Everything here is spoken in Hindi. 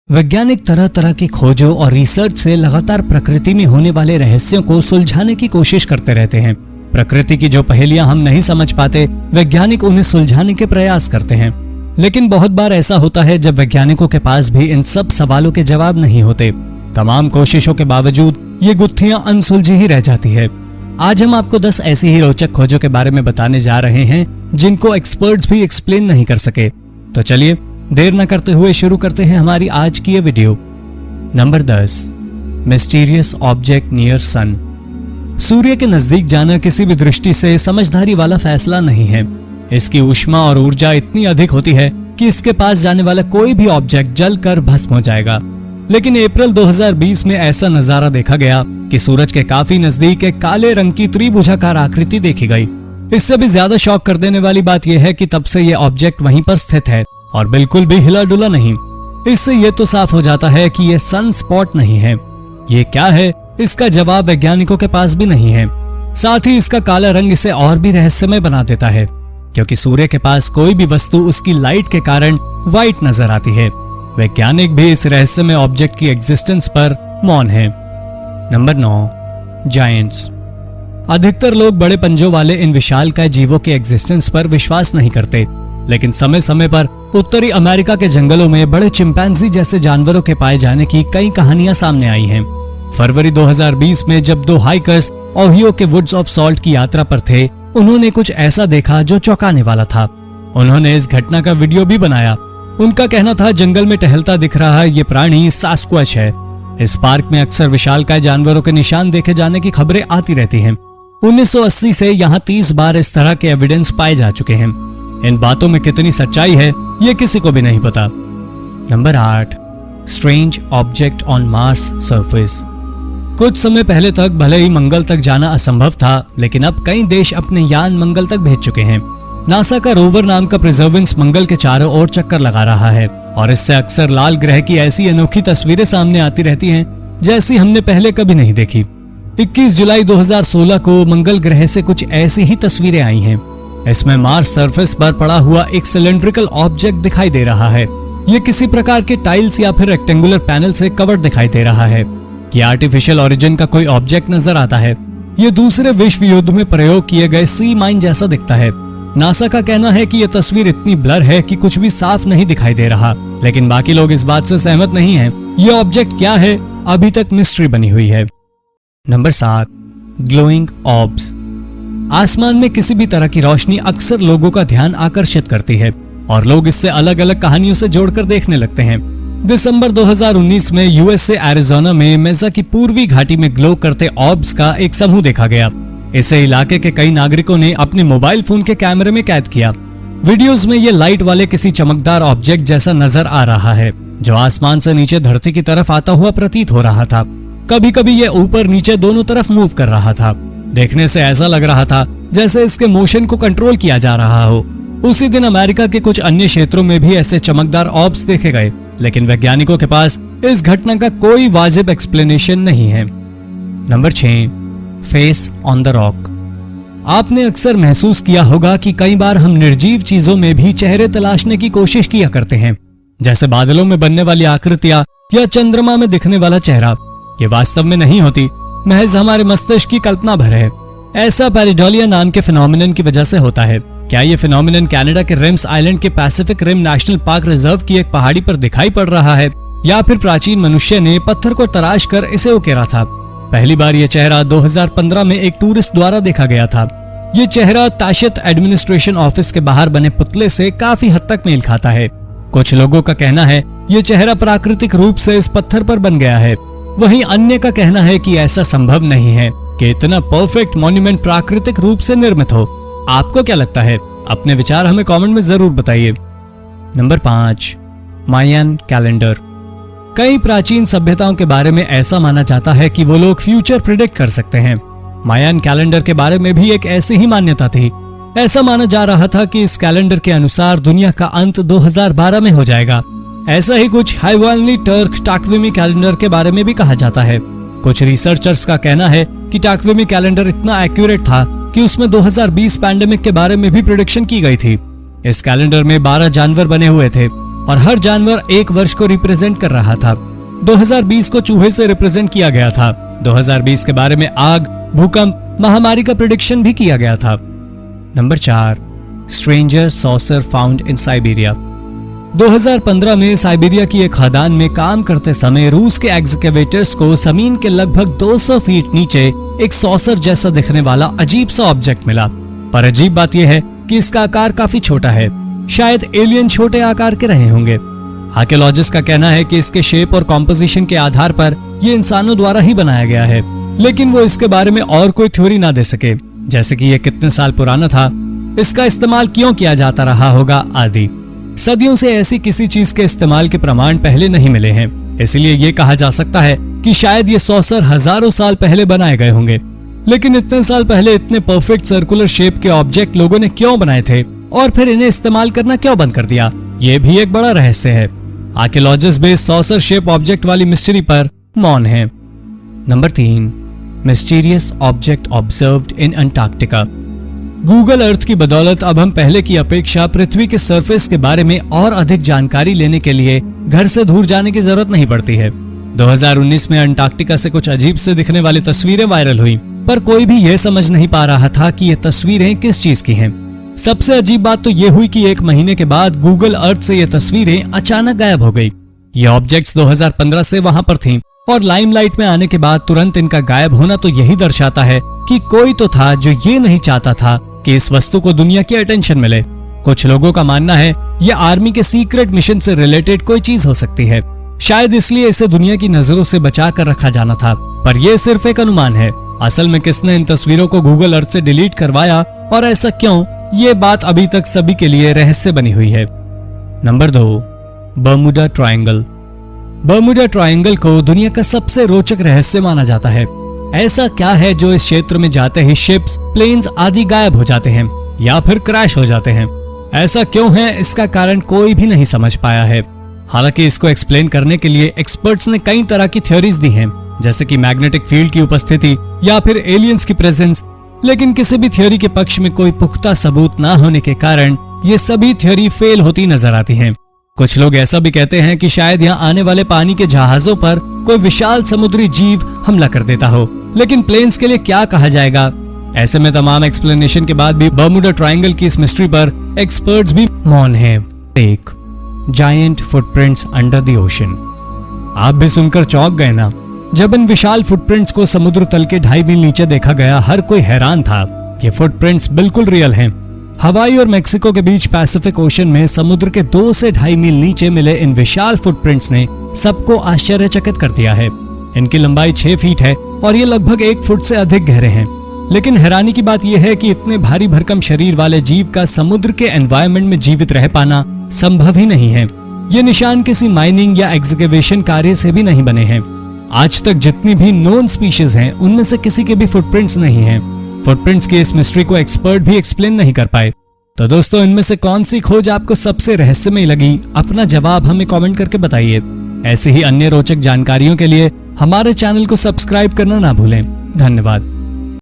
वैज्ञानिक तरह तरह की खोजों और रिसर्च से लगातार प्रकृति में होने वाले रहस्यों को सुलझाने की कोशिश करते रहते हैं। प्रकृति की जो पहेलियां हम नहीं समझ पाते, वैज्ञानिक उन्हें सुलझाने के प्रयास करते हैं। लेकिन बहुत बार ऐसा होता है जब वैज्ञानिकों के पास भी इन सब सवालों के जवाब नहीं होते। तमाम कोशिशों के बावजूद ये गुत्थियां अनसुलझी ही रह जाती है। आज हम आपको 10 ऐसी ही रोचक खोजों के बारे में बताने जा रहे हैं जिनको एक्सपर्ट्स भी एक्सप्लेन नहीं कर सके। तो चलिए देर न करते हुए शुरू करते हैं हमारी आज की ये video. Number 10, mysterious object near sun. सूर्य के नजदीक जाना किसी भी दृष्टि से समझदारी वाला फैसला नहीं है। इसकी ऊष्मा और ऊर्जा इतनी अधिक होती है कि इसके पास जाने वाला कोई भी ऑब्जेक्ट जलकर भस्म हो जाएगा। लेकिन अप्रैल 2020 में ऐसा नजारा देखा गया कि सूरज के काफी नजदीक एक काले रंग की त्रिभुजाकार आकृति देखी गई। इससे भी ज्यादा शॉक कर देने वाली बात यह है कि तब से यह ऑब्जेक्ट वहीं पर स्थित है और बिल्कुल भी हिला डुला नहीं। इससे यह तो साफ हो जाता है कि यह सन स्पॉट नहीं है। ये क्या है, इसका जवाब वैज्ञानिकों के पास भी नहीं है। साथ ही इसका काला रंग इसे और भी रहस्यमय बना देता है, क्योंकि सूर्य के पास कोई भी वस्तु उसकी लाइट के कारण व्हाइट नजर आती है। वैज्ञानिक भी इस रहस्यमय ऑब्जेक्ट की एग्जिस्टेंस पर मौन है। Number 9, giants. अधिकतर लोग बड़े पंजों वाले इन विशालकाय जीवों के एग्जिस्टेंस पर विश्वास नहीं करते, लेकिन समय समय पर उत्तरी अमेरिका के जंगलों में बड़े चिंपैंजी जैसे जानवरों के पाए जाने की कई कहानियां सामने आई हैं। फरवरी 2020 में जब 2 हाइकर्स ओहियो के वुड्स ऑफ सॉल्ट की यात्रा पर थे, उन्होंने कुछ ऐसा देखा जो चौंकाने वाला था। उन्होंने इस घटना का वीडियो भी बनाया। उनका कहना था, जंगल में टहलता दिख रहा ये प्राणी सास्क्वच है। इस पार्क में अक्सर विशालकाय जानवरों के निशान देखे जाने की खबरें आती रहती हैं। 1980 से यहाँ 30 बार इस तरह के एविडेंस पाए जा चुके हैं। इन बातों में कितनी सच्चाई है ये किसी को भी नहीं पता। Number 8, strange object on Mars surface. कुछ समय पहले तक भले ही मंगल तक जाना असंभव था, लेकिन अब कई देश अपने यान मंगल तक भेज चुके हैं। नासा का रोवर नाम का प्रिजर्वेंस मंगल के चारों ओर चक्कर लगा रहा है और इससे अक्सर लाल ग्रह की ऐसी अनोखी तस्वीरें सामने आती रहती हैं जैसी हमने पहले कभी नहीं देखी। 21 जुलाई 2016 को मंगल ग्रह से कुछ ऐसी ही तस्वीरें आई हैं। इसमें मार्स सरफेस पर पड़ा हुआ एक सिलेंड्रिकल ऑब्जेक्ट दिखाई दे रहा है। ये किसी प्रकार के टाइल्स या फिर रेक्टेंगुलर पैनल से कवर्ड दिखाई दे रहा है। ये आर्टिफिशियल ओरिजिन का कोई ऑब्जेक्ट नजर आता है। ये दूसरे विश्व युद्ध में प्रयोग किए गए सी माइन जैसा दिखता है। नासा का कहना है कि यह तस्वीर इतनी ब्लर है कि कुछ भी साफ नहीं दिखाई दे रहा, लेकिन बाकी लोग इस बात से सहमत नहीं हैं। ये ऑब्जेक्ट क्या है, अभी तक मिस्ट्री बनी हुई है। Number 7, glowing orbs. आसमान में किसी भी तरह की रोशनी अक्सर लोगों का ध्यान आकर्षित करती है और लोग इससे अलग अलग कहानियों से जोड़कर देखने लगते हैं। दिसंबर 2019 में यूएसए एरिजोना में मेजा की पूर्वी घाटी में ग्लो करते ऑर्ब्स का एक समूह देखा गया। इसे इलाके के कई नागरिकों ने अपने मोबाइल फोन के कैमरे में कैद किया। वीडियोस में ये लाइट वाले किसी चमकदार ऑब्जेक्ट जैसा नजर आ रहा है, जो आसमान से नीचे धरती की तरफ आता हुआ प्रतीत हो रहा था। कभी कभी ये ऊपर नीचे दोनों तरफ मूव कर रहा था। देखने से ऐसा लग रहा था जैसे इसके मोशन को कंट्रोल किया जा रहा हो। उसी दिन अमेरिका के कुछ अन्य क्षेत्रों में भी ऐसे चमकदार ऑर्ब्स देखे गए, लेकिन वैज्ञानिकों के पास इस घटना का कोई वाजिब एक्सप्लेनेशन नहीं है। Number 6, face on the rock. आपने अक्सर महसूस किया होगा कि कई बार हम निर्जीव चीजों में भी चेहरे तलाशने की कोशिश किया करते हैं, जैसे बादलों में बनने वाली आकृतियां या चंद्रमा में दिखने वाला चेहरा। ये वास्तव में नहीं होती, महज हमारे मस्तिष्क की कल्पना भर है। ऐसा पैरिडोलिया नाम के फिनोमिनन की वजह से होता है। क्या ये फिनोमिनन कनाडा के रिम्स आइलैंड के Pacific Rim National Park Reserve की एक पहाड़ी पर दिखाई पड़ रहा है, या फिर प्राचीन मनुष्य ने पत्थर को तराश कर इसे उकेरा था? पहली बार यह चेहरा 2015 में एक टूरिस्ट द्वारा देखा गया था। ये चेहरा ताशत एडमिनिस्ट्रेशन ऑफिस के बाहर बने पुतले से काफी हद तक मेल खाता है। कुछ लोगों का कहना है ये चेहरा प्राकृतिक रूप से इस पत्थर पर बन गया है। वहीं अन्य का कहना है कि ऐसा संभव नहीं है कि इतना परफेक्ट मॉन्यूमेंट प्राकृतिक रूप से निर्मित हो। आपको क्या लगता है? अपने विचार हमें कमेंट में जरूर बताइए। नंबर 5, मायन कैलेंडर। कई प्राचीन सभ्यताओं के बारे में ऐसा माना जाता है कि वो लोग फ्यूचर प्रिडिक्ट कर सकते हैं। मायन कैलेंडर के बारे में भी एक ऐसी ही मान्यता थी। ऐसा माना जा रहा था कि इस कैलेंडर के अनुसार दुनिया का अंत 2012 में हो जाएगा। ऐसा ही कुछ हाइवालनी टर्क टाक्विमी कैलेंडर के बारे में भी कहा जाता है। कुछ रिसर्चर्स का कहना है कि टाक्विमी कैलेंडर इतना एक्यूरेट था कि उसमें 2020 पैंडेमिक के बारे में भी प्रेडिक्शन की गई थी। इस कैलेंडर में 12 जानवर बने हुए थे। और हर जानवर एक वर्ष को रिप्रेजेंट कर रहा था। 2020 को चूहे से रिप्रेजेंट किया गया था। 2020 के बारे में आग, भूकंप, महामारी का प्रेडिक्शन भी किया गया था। Number 4, stranger saucer found in Siberia. 2015 में साइबेरिया की एक खदान में काम करते समय रूस के एक्सकेवेटर्स को जमीन के लगभग 200 फीट नीचे एक सॉसर जैसा दिखने वाला अजीब सा ऑब्जेक्ट मिला। पर अजीब बात यह है कि इसका आकार काफी छोटा है। शायद एलियन छोटे आकार के रहे होंगे। आर्कियोलॉजिस्ट का कहना है कि इसके शेप और कॉम्पोजिशन के आधार पर ये इंसानों द्वारा ही बनाया गया है, लेकिन वो इसके बारे में और कोई थ्योरी ना दे सके, जैसे कि ये कितने साल पुराना था, इसका इस्तेमाल क्यों किया जाता रहा होगा आदि। सदियों से ऐसी किसी चीज के इस्तेमाल के प्रमाण पहले नहीं मिले हैं, इसलिए ये कहा जा सकता है कि शायद ये सॉसर हजारों साल पहले बनाए गए होंगे। लेकिन इतने साल पहले इतने परफेक्ट सर्कुलर शेप के ऑब्जेक्ट लोगों ने क्यों बनाए थे और फिर इन्हें इस्तेमाल करना क्यों बंद कर दिया, ये भी एक बड़ा रहस्य है। आर्कियोलॉजिस्ट भी सॉसर शेप ऑब्जेक्ट वाली मिस्ट्री पर मौन है। Number 3, mysterious object observed in Antarctica. Google Earth की बदौलत अब हम पहले की अपेक्षा पृथ्वी के सरफेस के बारे में और अधिक जानकारी लेने के लिए घर से दूर जाने की जरूरत नहीं पड़ती है। 2019 में अंटार्कटिका से कुछ अजीब से दिखने वाली तस्वीरें वायरल हुई, पर कोई भी यह समझ नहीं पा रहा था कि ये तस्वीरें किस चीज की हैं। सबसे अजीब बात तो ये हुई कि 1 महीने के बाद गूगल अर्थ से ये तस्वीरें अचानक गायब हो गई। ये ऑब्जेक्ट्स 2015 से वहां पर थीं और लाइमलाइट में आने के बाद तुरंत इनका गायब होना तो यही दर्शाता है कि कोई तो था जो ये नहीं चाहता था कि इस वस्तु को दुनिया की अटेंशन मिले। कुछ लोगों का मानना है ये आर्मी के सीक्रेट मिशन से रिलेटेड कोई चीज हो सकती है, शायद इसलिए इसे दुनिया की नजरों से बचा कर रखा जाना था। पर यह सिर्फ एक अनुमान है। असल में किसने इन तस्वीरों को गूगल अर्थ से डिलीट करवाया और ऐसा क्यों, ये बात अभी तक सभी के लिए रहस्य बनी हुई है। Number 2, Bermuda triangle. Bermuda triangle को दुनिया का सबसे रोचक रहस्य माना जाता है। ऐसा क्या है जो इस क्षेत्र में जाते ही शिप्स, प्लेन्स आदि गायब हो जाते हैं या फिर क्रैश हो जाते हैं? ऐसा क्यों है, इसका कारण कोई भी नहीं समझ पाया है। हालांकि इसको एक्सप्लेन करने के लिए एक्सपर्ट्स ने कई तरह की थ्योरीज दी हैं, जैसे कि मैग्नेटिक फील्ड की उपस्थिति या फिर एलियंस की प्रेजेंस, लेकिन किसी भी थ्योरी के पक्ष में कोई पुख्ता सबूत ना होने के कारण ये सभी थ्योरी फेल होती नजर आती हैं। कुछ लोग ऐसा भी कहते हैं कि शायद यहाँ आने वाले पानी के जहाजों पर कोई विशाल समुद्री जीव हमला कर देता हो, लेकिन प्लेन्स के लिए क्या कहा जाएगा? ऐसे में तमाम एक्सप्लेनेशन के बाद भी बर्मुडा ट्रायंगल की इस मिस्ट्री पर एक्सपर्ट्स भी मौन हैं। 1, giant footprints under the ocean. आप भी सुनकर चौंक गए ना? जब इन विशाल फुटप्रिंट्स को समुद्र तल के 2.5 मील नीचे देखा गया, हर कोई हैरान था। ये फुटप्रिंट्स बिल्कुल रियल हैं। हवाई और मेक्सिको के बीच पैसिफिक ओशन में समुद्र के 2 से 2.5 मील नीचे मिले इन विशाल फुटप्रिंट्स ने सबको आश्चर्यचकित कर दिया है। इनकी लंबाई 6 फीट है और ये लगभग 1 फुट से अधिक गहरे हैं। लेकिन हैरानी की बात यह है कि इतने भारी भरकम शरीर वाले जीव का समुद्र के एनवायरनमेंट में जीवित रह पाना संभव ही नहीं है। ये निशान किसी माइनिंग या एक्सकेवेशन कार्य से भी नहीं बने हैं। आज तक जितनी भी नोन स्पीशीज हैं, उनमें से किसी के भी फुटप्रिंट्स नहीं हैं। फुटप्रिंट्स की इस मिस्ट्री को एक्सपर्ट भी एक्सप्लेन नहीं कर पाए। तो दोस्तों, इनमें से कौन सी खोज आपको सबसे रहस्यमय लगी? अपना जवाब हमें कमेंट करके बताइए। ऐसे ही अन्य रोचक जानकारियों के लिए हमारे चैनल को सब्सक्राइब करना ना भूलें। धन्यवाद।